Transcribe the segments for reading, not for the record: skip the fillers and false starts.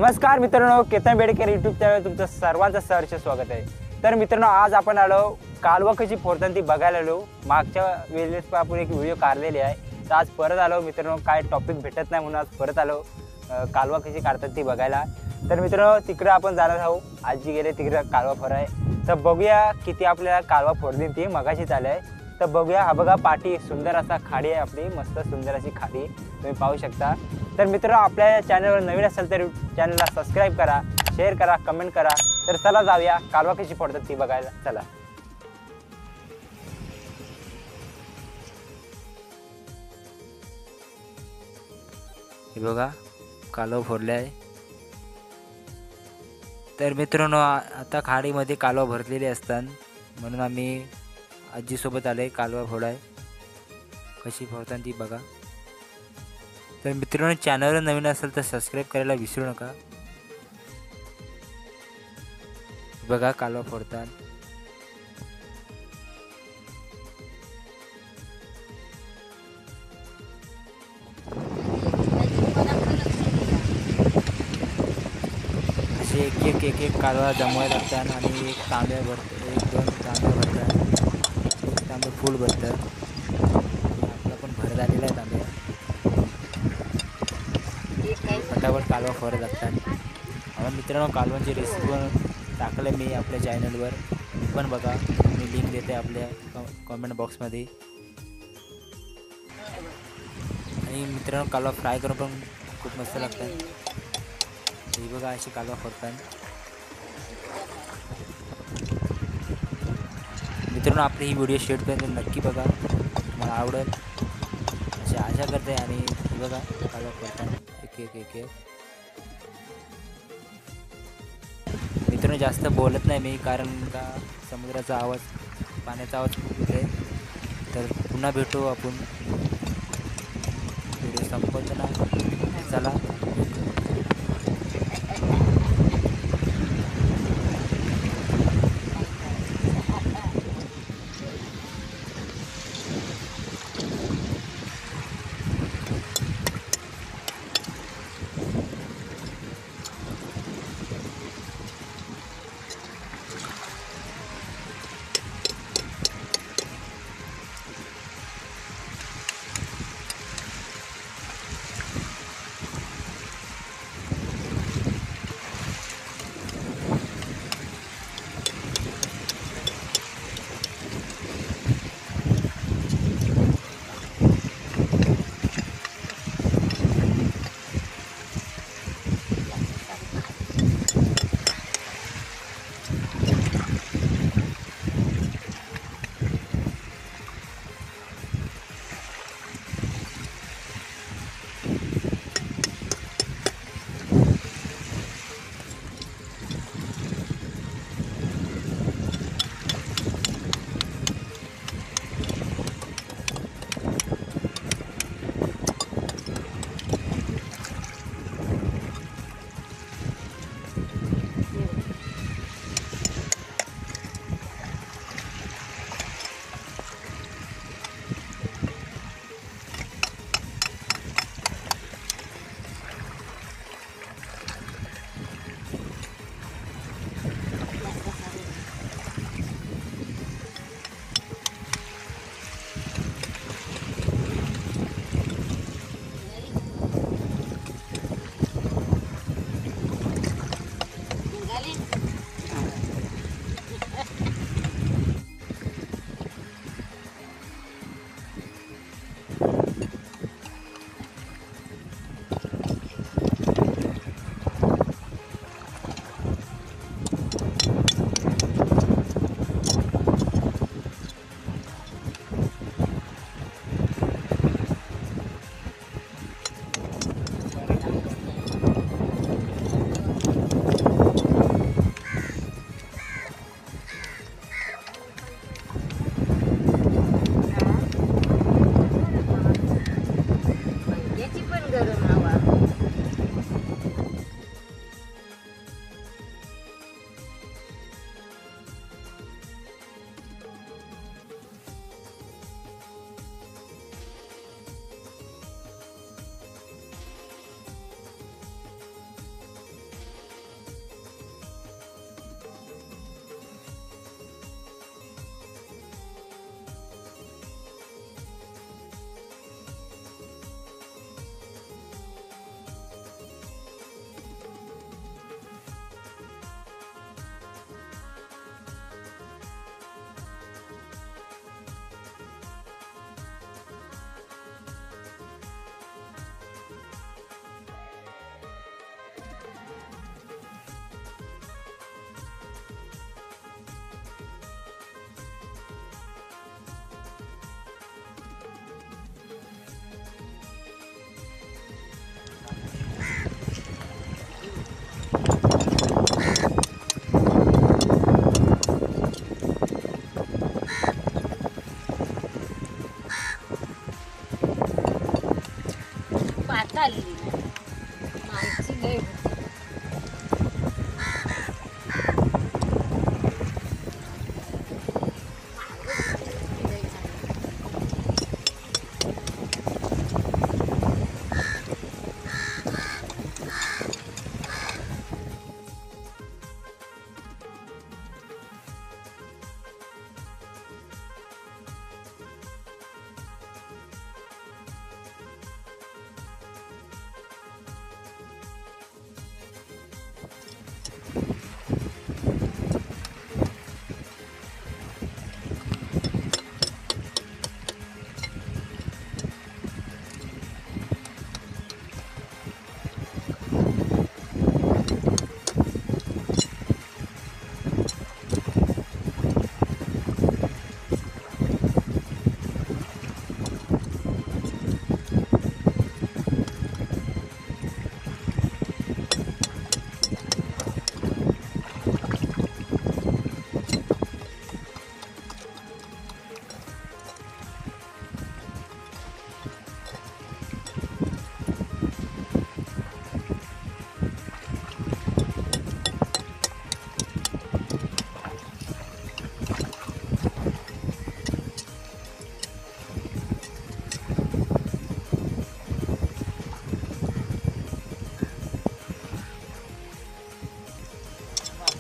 नमस्कार मित्रांनो, Ketan Bedkar YouTube channel तुमचं सर्वांचं सहर्ष स्वागत आहे। तर मित्रांनो, आज आपण आलो कालवा कशी फोडतात ती बघायला आलो। मागच्या वेळेस आपण एक व्हिडिओ काढलेली आहे, तर आज परत आलो मित्रांनो। काय टॉपिक भेटत नाही म्हणून आज परत आलो कालवा कशी काढतात ती बघायला। तर मित्रांनो, तिकडे आपण जाणार आहोत। आजी गेले तिकडे कालवा फोडाय, तर बघूया किती आपल्याला कालवा फोडली ती मगाशी चालय। तर बघूया, हा बघा पाठी सुंदर असा खाडी आहे आपली, मस्त सुंदर अशी खाडी तुम्ही पाहू शकता। तर मित्रांनो, आपल्या चॅनलवर नवीन असेल तर चॅनलला सबस्क्राइब करा, शेअर करा, कमेंट करा। तर चला जाऊया कालवा कशी फोडतात ती बघायला, चला। हे बघा कालवा फोडले आहे। तर मित्रांनो, आता खाडीमध्ये कालवा भरलेले असतात, म्हणून आम्ही आजी सोबत आले कालवा फोडाय। कशी फोडतात ती बघा। तर मित्रांनो, चॅनलवर नवीन असेल तर सबस्क्राइब करायला विसरू नका। बघा कालवा फोडतात। असे एक कालवा जमवायला लागतात आणि एक तांब्या भरतात, एक दोन तांब्या भरतात, एक तांबे फुल भरतात। आपला पण भर झालेला आहे तांब्या। फटाफट कालवा फोडत लागतात। आता मित्रांनो, कालवांची रेसिपी पण टाकले मी आपल्या चॅनलवर, पण बघा, मी लिंक देते आपल्या कमेंट बॉक्समध्ये। आणि मित्रांनो, कालवा फ्राय करून पण खूप मस्त लागतात। हे बघा अशी कालवा फोडतात। मित्रांनो, आपली ही व्हिडिओ शेवटपर्यंत नक्की बघा, तुम्हाला आवडेल अशी आशा करते। आणि हे बघा कालवा फोडतात एक एक। मित्रांनो, जास्त बोलत नाही मी, कारण का समुद्राचा आवाज, पाण्याचा आवाज खूप येते। तर पुन्हा भेटू आपण, व्हिडिओ संपवताना, चला। चालली आमची लय होती.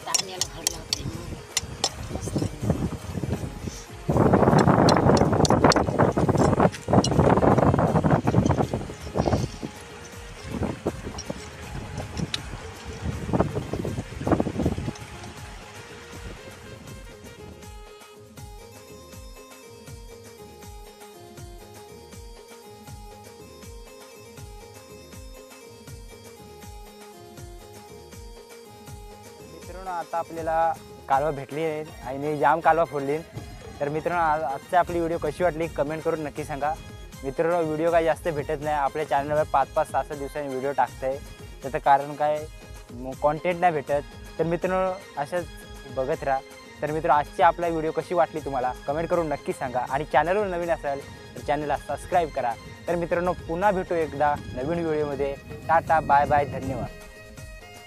धान्याला भरला होते मस्त. मित्रांनो आता आपल्याला कालवा भेटली आहे आणि जाम कालवा फोडली. तर मित्रांनो आजची आपली व्हिडिओ कशी वाटली कमेंट करून नक्की सांगा. मित्रांनो व्हिडिओ काही जास्त भेटत नाही आपल्या चॅनलवर 5-5, 6-6 दिवसांनी व्हिडिओ टाकते. त्याचं कारण काय कॉन्टेंट नाही भेटत. तर मित्रांनो अशाच बघत राहा. तर मित्रांनो आजची आपला व्हिडिओ कशी वाटली तुम्हाला कमेंट करून नक्की सांगा आणि चॅनलवर नवीन असाल तर चॅनलला सबस्क्राईब करा. तर मित्रांनो पुन्हा भेटू एकदा नवीन व्हिडिओमध्ये. टाटा बाय बाय धन्यवाद.